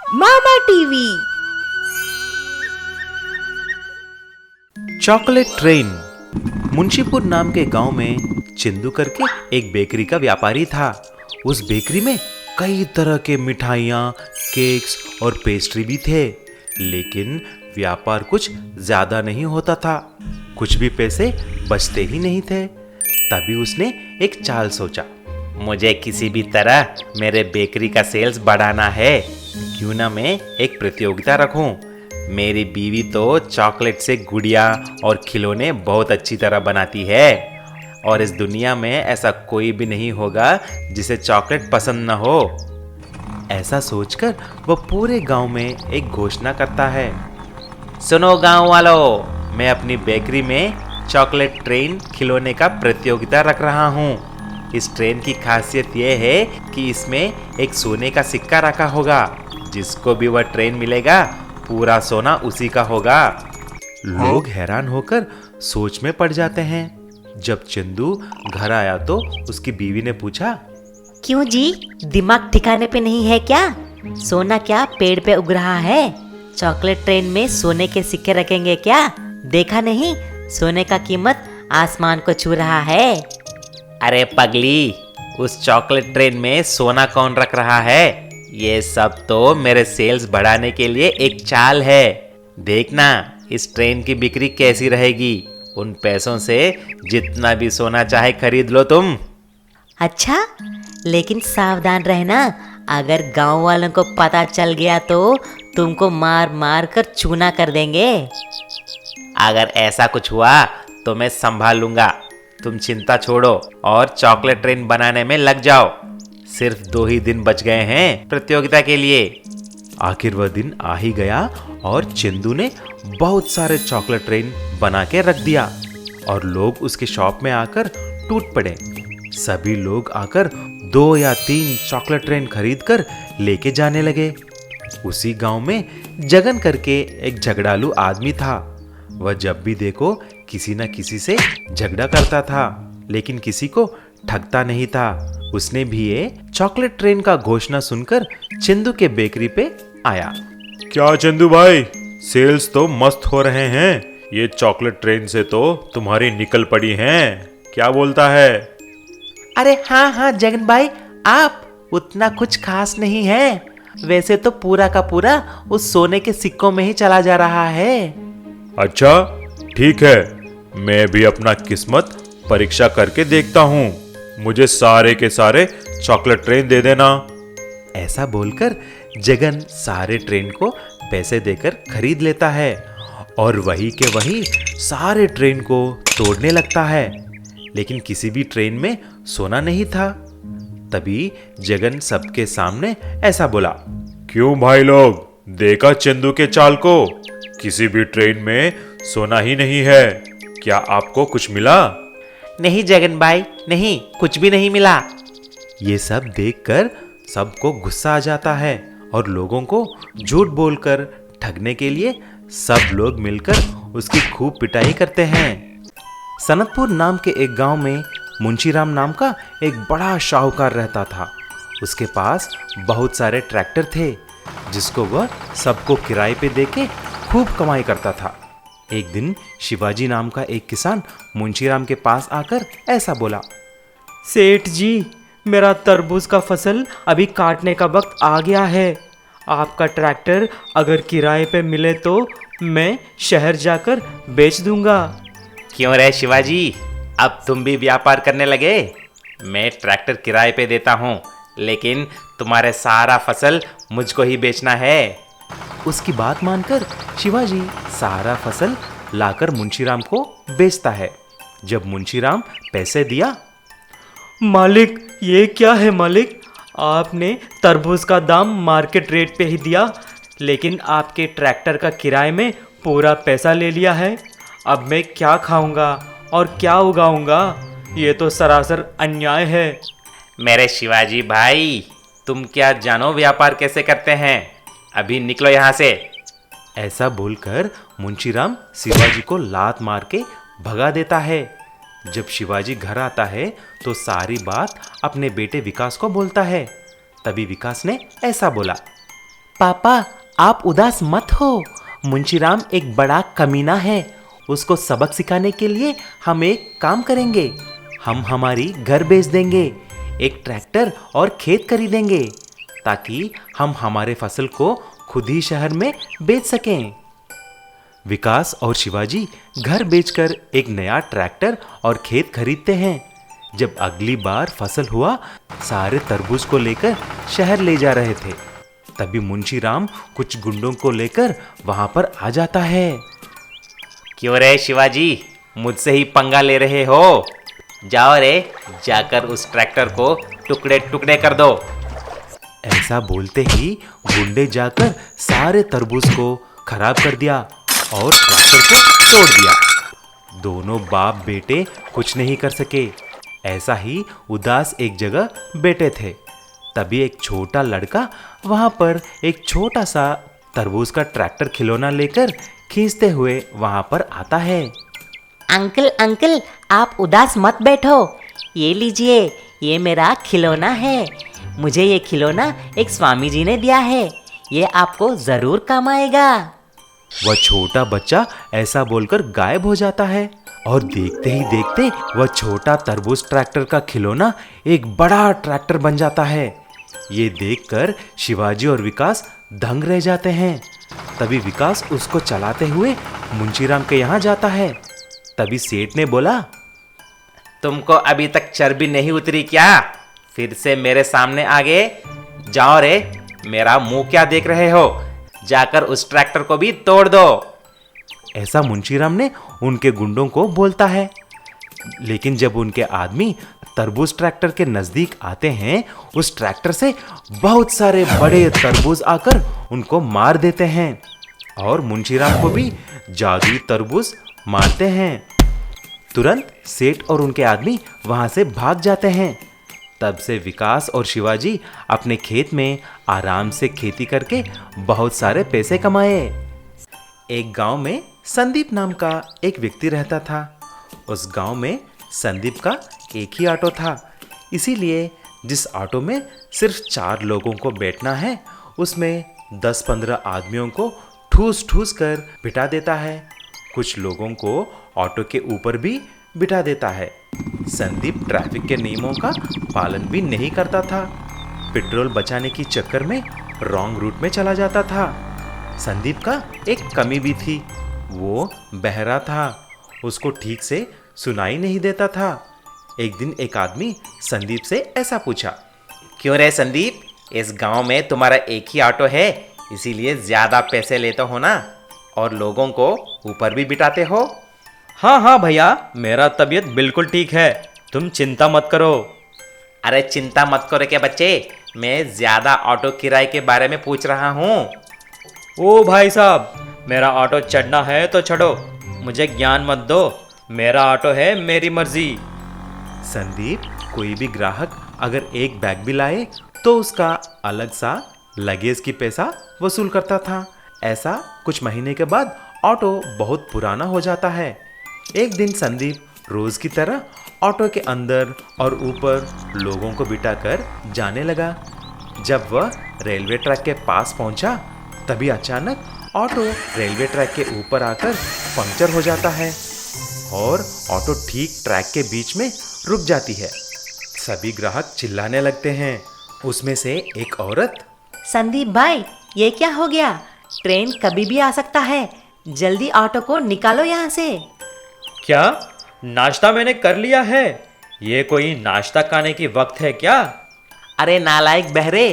मामा TV. Chocolate train. Munshipur नाम के गांव में चिंदू करके एक बेकरी का व्यापारी था। उस बेकरी में कई तरह के मिठाइयाँ, केक्स और पेस्ट्री भी थे, लेकिन व्यापार कुछ ज्यादा नहीं होता था। कुछ भी पैसे बचते ही नहीं थे। तभी उसने एक चाल सोचा, मुझे किसी भी तरह मेरे बेकरी का सेल्स बढ़ाना है। क्यों ना मैं एक प्रतियोगिता रखूं। मेरी बीवी तो चॉकलेट से गुड़िया और खिलौने बहुत अच्छी तरह बनाती है और इस दुनिया में ऐसा कोई भी नहीं होगा जिसे चॉकलेट पसंद न हो। ऐसा सोचकर वह पूरे गांव में एक घोषणा करता है, सुनो गांव वालों, मैं अपनी बेकरी में चॉकलेट ट्रेन खिलौने का प्रतियोगिता रख रहा हूँ। इस ट्रेन की खासियत यह है कि इसमें एक सोने का सिक्का रखा होगा। जिसको भी वह ट्रेन मिलेगा पूरा सोना उसी का होगा। लोग हैरान होकर सोच में पड़ जाते हैं। जब चंदू घर आया तो उसकी बीवी ने पूछा, क्यों जी, दिमाग ठिकाने पे नहीं है क्या? सोना क्या पेड़ पे उग रहा है? चॉकलेट ट्रेन में सोने के सिक्के रखेंगे क्या? देखा नहीं, सोने का कीमत आसमान को छू रहा है। अरे पगली, उस चॉकलेट ट्रेन में सोना कौन रख रहा है? ये सब तो मेरे सेल्स बढ़ाने के लिए एक चाल है। देखना इस ट्रेन की बिक्री कैसी रहेगी। उन पैसों से जितना भी सोना चाहे खरीद लो तुम। अच्छा, लेकिन सावधान रहना, अगर गांव वालों को पता चल गया तो तुमको मार मार कर चूना कर देंगे। अगर ऐसा कुछ हुआ तो मैं संभाल लूंगा। तुम चिंता छोड़ो और चॉकलेट ट्रेन बनाने में लग जाओ। सिर्फ 2 ही दिन बच गए हैं प्रतियोगिता के लिए। आखिर वह दिन आ ही गया और चंदू ने बहुत सारे चॉकलेट ट्रेन बना के रख दिया और लोग उसके शॉप में आकर टूट पड़े। सभी लोग आकर 2 या 3 चॉकलेट ट्रेन खरीद कर लेके जाने लगे। उसी गांव में जगन करके एक झगड़ालू आदमी था। वह जब भी देखो किसी न किसी से झगड़ा करता था, लेकिन किसी को ठगता नहीं था। उसने भी ये चॉकलेट ट्रेन का घोषणा सुनकर चंदू के बेकरी पे आया। क्या चंदू भाई, सेल्स तो मस्त हो रहे हैं। ये चॉकलेट ट्रेन से तो तुम्हारी निकल पड़ी हैं। क्या बोलता है? अरे हाँ जगन भाई, आप उतना कुछ खास नहीं है। वैसे तो पूरा का पूरा उस सोने के सिक्कों में ही चला जा रहा है। अच्छा ठीक है, मैं भी अपना किस्मत परीक्षा करके देखता हूँ। मुझे सारे के सारे चॉकलेट ट्रेन दे देना। ऐसा बोलकर जगन सारे ट्रेन को पैसे देकर खरीद लेता है और वही के वही सारे ट्रेन को तोड़ने लगता है, लेकिन किसी भी ट्रेन में सोना नहीं था। तभी जगन सबके सामने ऐसा बोला, क्यों भाई लोग, देखा चंदू के चाल को? किसी भी ट्रेन में सोना ही नहीं है। क्या आपको कुछ मिला? नहीं जगन भाई, नहीं, कुछ भी नहीं मिला। ये सब देखकर सबको गुस्सा आ जाता है और लोगों को झूठ बोलकर ठगने के लिए सब लोग मिलकर उसकी खूब पिटाई करते हैं। सनतपुर नाम के एक गांव में मुंशीराम नाम का एक बड़ा शाहूकार रहता था। उसके पास बहुत सारे ट्रैक्टर थे, जिसको वह सबको किराए पे देके खूब कमाई करता था। एक दिन शिवाजी नाम का एक किसान मुंशीराम के पास आकर ऐसा बोला, सेठ जी, मेरा तरबूज का फसल अभी काटने का वक्त आ गया है। आपका ट्रैक्टर अगर किराए पे मिले तो मैं शहर जाकर बेच दूंगा। क्यों रे शिवाजी, अब तुम भी व्यापार करने लगे? मैं ट्रैक्टर किराए पे देता हूँ, लेकिन तुम्हारे सारा फसल मुझको ही बेचना है। उसकी बात मानकर शिवाजी सारा फसल लाकर मुंशीराम को बेचता है। जब मुंशीराम पैसे दिया, मालिक, ये क्या है मालिक? आपने तरबूज का दाम मार्केट रेट पे ही दिया, लेकिन आपके ट्रैक्टर का किराए में पूरा पैसा ले लिया है। अब मैं क्या खाऊंगा और क्या उगाऊंगा? ये तो सरासर अन्याय है। मेरे शिवाजी भाई, तुम क्या जानो व्यापार कैसे करते हैं? अभी निकलो यहाँ से। ऐसा बोलकर मुंशीराम शिवाजी को लात मार के भगा देता है। जब शिवाजी घर आता है तो सारी बात अपने बेटे विकास को बोलता है। तभी विकास ने ऐसा बोला, पापा आप उदास मत हो। मुंशीराम एक बड़ा कमीना है। उसको सबक सिखाने के लिए हम एक काम करेंगे। हम हमारी घर बेच देंगे, एक ट्रैक्टर और खेत खरीदेंगे ताकि हम हमारे फसल को खुद ही शहर में बेच सकें। विकास और शिवाजी घर बेचकर एक नया ट्रैक्टर और खेत खरीदते हैं। जब अगली बार फसल हुआ, सारे तरबूज को लेकर शहर ले जा रहे थे। तभी मुंशीराम कुछ गुंडों को लेकर वहां पर आ जाता है। क्यों रे शिवाजी, मुझसे ही पंगा ले रहे हो? जाओ रे, जाकर उस ट्रैक्टर को टुकड़े टुकड़े कर दो। ऐसा बोलते ही गुंडे जाकर सारे तरबूज को खराब कर दिया और ट्रैक्टर को तोड़ दिया। दोनों बाप बेटे कुछ नहीं कर सके। ऐसा ही उदास एक जगह बैठे थे। तभी एक छोटा लड़का वहां पर एक छोटा सा तरबूज का ट्रैक्टर खिलौना लेकर खींचते हुए वहां पर आता है। अंकल अंकल, आप उदास मत बैठो। ये लीजिए, ये मेरा खिलौना है। मुझे ये खिलौना एक स्वामी जी ने दिया है। ये आपको जरूर काम आएगा। वह छोटा बच्चा ऐसा बोलकर गायब हो जाता है और देखते ही देखते वह छोटा तरबूज ट्रैक्टर का खिलौना एक बड़ा ट्रैक्टर बन जाता है। ये देखकर शिवाजी और विकास दंग रह जाते हैं। तभी विकास उसको चलाते हुए मुंशीराम के यहाँ जाता है। तभी सेठ ने बोला, तुमको अभी तक चर्बी नहीं उतरी क्या? फिर से मेरे सामने आगे जाओ रे, मेरा मुंह क्या देख रहे हो? जाकर उस ट्रैक्टर को भी तोड़ दो। ऐसा मुंशीराम ने उनके गुंडों को बोलता है। लेकिन जब उनके आदमी तरबूज ट्रैक्टर के नजदीक आते हैं, उस ट्रैक्टर से बहुत सारे बड़े तरबूज आकर उनको मार देते हैं और मुंशीराम को भी जादुई तरबूज मारते हैं। तुरंत सेठ और उनके आदमी वहां से भाग जाते हैं। तब से विकास और शिवाजी अपने खेत में आराम से खेती करके बहुत सारे पैसे कमाए। एक गांव में संदीप नाम का एक व्यक्ति रहता था। उस गांव में संदीप का एक ही ऑटो था। इसीलिए जिस ऑटो में सिर्फ 4 लोगों को बैठना है, उसमें 10-15 आदमियों को ठूस ठूस कर बिठा देता है। कुछ लोगों को ऑटो के ऊपर भी बिठा देता है। संदीप ट्रैफिक के नियमों का पालन भी नहीं करता था। पेट्रोल बचाने की चक्कर में रॉन्ग रूट में चला जाता था। संदीप का एक कमी भी थी, वो बहरा था। उसको ठीक से सुनाई नहीं देता था। एक दिन एक आदमी संदीप से ऐसा पूछा, क्यों रे संदीप, इस गांव में तुम्हारा एक ही ऑटो है, इसीलिए ज्यादा पैसे लेते हो ना, और लोगों को ऊपर भी बिठाते हो? हाँ हाँ भैया, मेरा तबीयत बिल्कुल ठीक है, तुम चिंता मत करो। अरे चिंता मत करो के बच्चे, मैं ज्यादा ऑटो किराए के बारे में पूछ रहा हूँ। ओ भाई साहब, मेरा ऑटो चढ़ना है तो चढ़ो, मुझे ज्ञान मत दो। मेरा ऑटो है, मेरी मर्जी। संदीप कोई भी ग्राहक अगर एक बैग भी लाए तो उसका अलग सा लगेज की पैसा वसूल करता था। ऐसा कुछ महीने के बाद ऑटो बहुत पुराना हो जाता है। एक दिन संदीप रोज की तरह ऑटो के अंदर और ऊपर लोगों को बिठाकर जाने लगा। जब वह रेलवे ट्रैक के पास पहुंचा, तभी अचानक ऑटो रेलवे ट्रैक के ऊपर आकर पंक्चर हो जाता है और ऑटो ठीक ट्रैक के बीच में रुक जाती है। सभी ग्राहक चिल्लाने लगते हैं। उसमें से एक औरत, संदीप भाई, ये क्या हो गया? ट्रेन कभी भी आ सकता है, जल्दी ऑटो को निकालो यहाँ से। क्या? नाश्ता मैंने कर लिया है, ये कोई नाश्ता खाने की वक्त है क्या? अरे नालायक बहरे,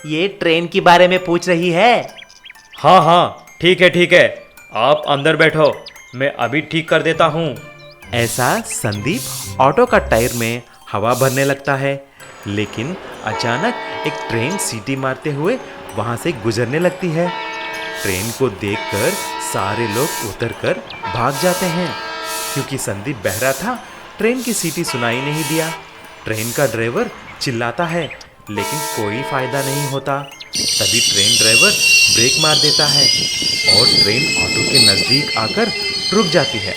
ये ट्रेन के बारे में पूछ रही है। हाँ हाँ, ठीक है, आप अंदर बैठो, मैं अभी ठीक कर देता हूँ। ऐसा संदीप ऑटो का टायर में हवा भरने लगता है। लेकिन अचानक एक ट्रेन सीटी मारते हुए वहां से गुजरने लगती है। ट्रेन को देखकर सारे लोग उतरकर भाग जाते हैं। क्योंकि संदीप बहरा था, ट्रेन की सीटी सुनाई नहीं दिया। ट्रेन का ड्राइवर चिल्लाता है, लेकिन कोई फायदा नहीं होता। तभी ट्रेन ड्राइवर ब्रेक मार देता है और ट्रेन ऑटो के नजदीक आकर रुक जाती है।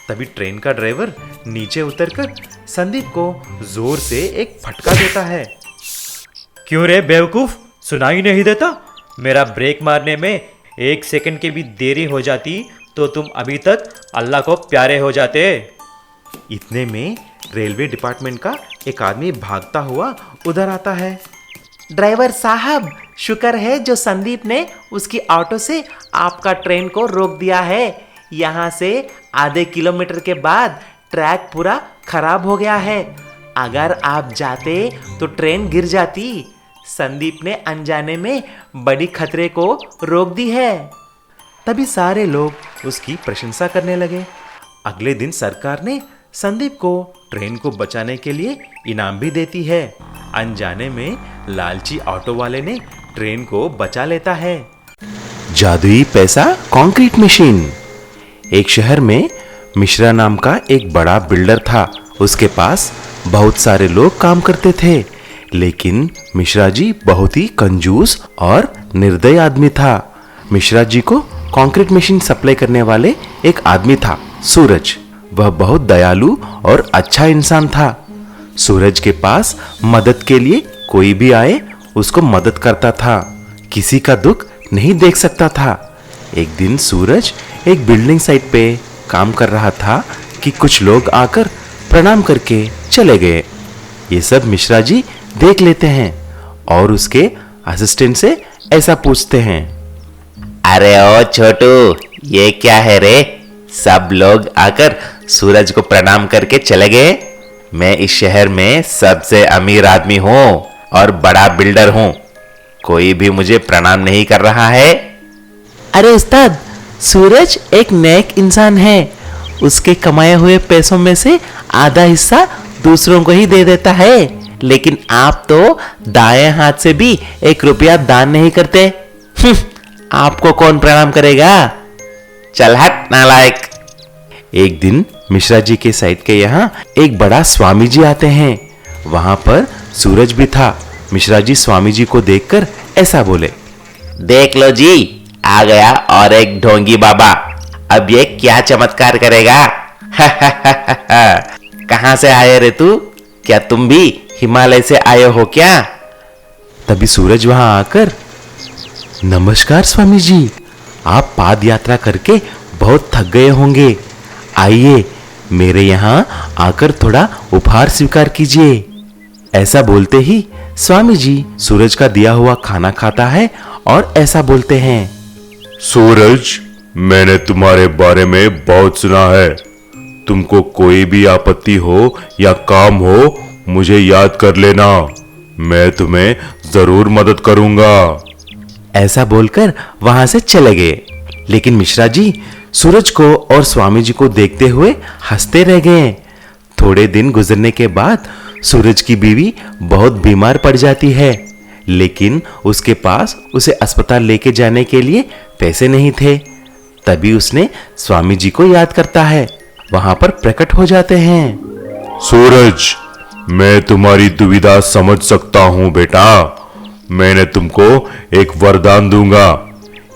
तभी ट्रेन का ड्राइवर नीचे उतरकर संदीप को जोर से एक फटका देता है। क्यों रे बेवकूफ, सुनाई नहीं देता? मेरा ब्रेक मारने में 1 सेकंड की भी देरी हो जाती तो तुम अभी तक अल्लाह को प्यारे हो जाते। इतने में रेलवे डिपार्टमेंट का एक आदमी भागता हुआ उधर आता है। ड्राइवर साहब, शुक्र है जो संदीप ने उसकी ऑटो से आपका ट्रेन को रोक दिया है। यहाँ से आधे किलोमीटर के बाद ट्रैक पूरा खराब हो गया है। अगर आप जाते तो ट्रेन गिर जाती। संदीप ने अनजाने में बड़ी खतरे को रोक दी है। तभी सारे लोग उसकी प्रशंसा करने लगे। अगले दिन सरकार ने संदीप को ट्रेन को बचाने के लिए इनाम भी देती है। अनजाने में लालची ऑटो वाले ने ट्रेन को बचा लेता है। जादुई पैसा कंक्रीट मशीन। एक शहर में मिश्रा नाम का एक बड़ा बिल्डर था। उसके पास बहुत सारे लोग काम करते थे, लेकिन मिश्रा जी बहुत ही कंजूस और निर्दयी आदमी था। मिश्रा जी को कंक्रीट मशीन सप्लाई करने वाले एक आदमी था, सूरज। वह बहुत दयालु और अच्छा इंसान था। सूरज के पास मदद के लिए कोई भी आए उसको मदद करता था, किसी का दुख नहीं देख सकता था। एक दिन सूरज एक बिल्डिंग साइट पे काम कर रहा था कि कुछ लोग आकर प्रणाम करके चले गए। ये सब मिश्रा जी देख लेते हैं और उसके असिस्टेंट से ऐसा पूछते हैं, अरे ओ छोटू, ये क्या है रे? सब लोग आकर सूरज को प्रणाम करके चले गए। मैं इस शहर में सबसे अमीर आदमी हूँ और बड़ा बिल्डर हूँ, कोई भी मुझे प्रणाम नहीं कर रहा है। अरे उस्ताद, सूरज एक नेक इंसान है। उसके कमाए हुए पैसों में से आधा हिस्सा दूसरों को ही दे देता है, लेकिन आप तो दाएं हाथ से भी 1 रुपया दान नहीं करते। आपको कौन प्रणाम करेगा? चल हट नालायक। एक दिन मिश्रा जी के साइड के यहाँ एक बड़ा स्वामी जी आते हैं। वहां पर सूरज भी था। मिश्रा जी स्वामी जी को देखकर ऐसा बोले, देख लो जी, आ गया और एक ढोंगी बाबा। अब ये क्या चमत्कार करेगा? कहाँ से आए रे तू? क्या तुम भी हिमालय से आए हो क्या? तभी सूरज वहां आकर, नमस्कार स्वामी जी, आप पाद यात्रा करके बहुत थक गए होंगे। आइए मेरे यहाँ आकर थोड़ा उपहार स्वीकार कीजिए। ऐसा बोलते ही स्वामी जी सूरज का दिया हुआ खाना खाता है और ऐसा बोलते हैं, सूरज, मैंने तुम्हारे बारे में बहुत सुना है। तुमको कोई भी आपत्ति हो या काम हो, मुझे याद कर लेना, मैं तुम्हें जरूर मदद करूंगा। ऐसा बोलकर वहां से चले गए। लेकिन मिश्रा जी सूरज को और स्वामी जी को देखते हुए हंसते रह गए। थोड़े दिन गुजरने के बाद सूरज की बीवी बहुत बीमार पड़ जाती है, लेकिन उसके पास उसे अस्पताल लेके जाने के लिए पैसे नहीं थे। तभी उसने स्वामी जी को याद करता है। वहां पर प्रकट हो जाते हैं। सूरज, मैं तुम्हारी दुविधा समझ सकता हूं बेटा। मैंने तुमको एक वरदान दूंगा।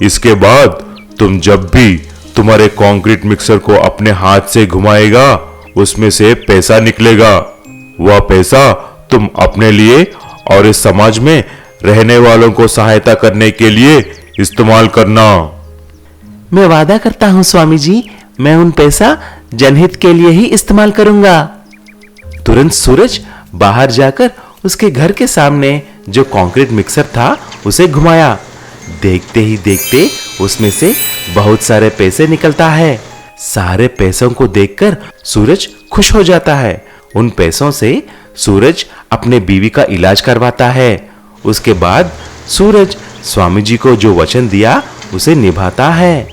इसके बाद तुम जब भी तुम्हारे कंक्रीट मिक्सर को अपने हाथ से घुमाएगा, उसमें से पैसा निकलेगा। वह पैसा तुम अपने लिए और इस समाज में रहने वालों को सहायता करने के लिए इस्तेमाल करना। मैं वादा करता हूँ स्वामी जी, मैं उन पैसा जनहित के लिए ही इस्तेमाल करूंगा। तुरंत सूरज बाहर जाकर उसके घर के सामने जो कंक्रीट मिक्सर था उसे घुमाया। देखते ही देखते उसमें से बहुत सारे पैसे निकलता है। सारे पैसों को देखकर सूरज खुश हो जाता है। उन पैसों से सूरज अपने बीवी का इलाज करवाता है। उसके बाद सूरज स्वामी जी को जो वचन दिया उसे निभाता है।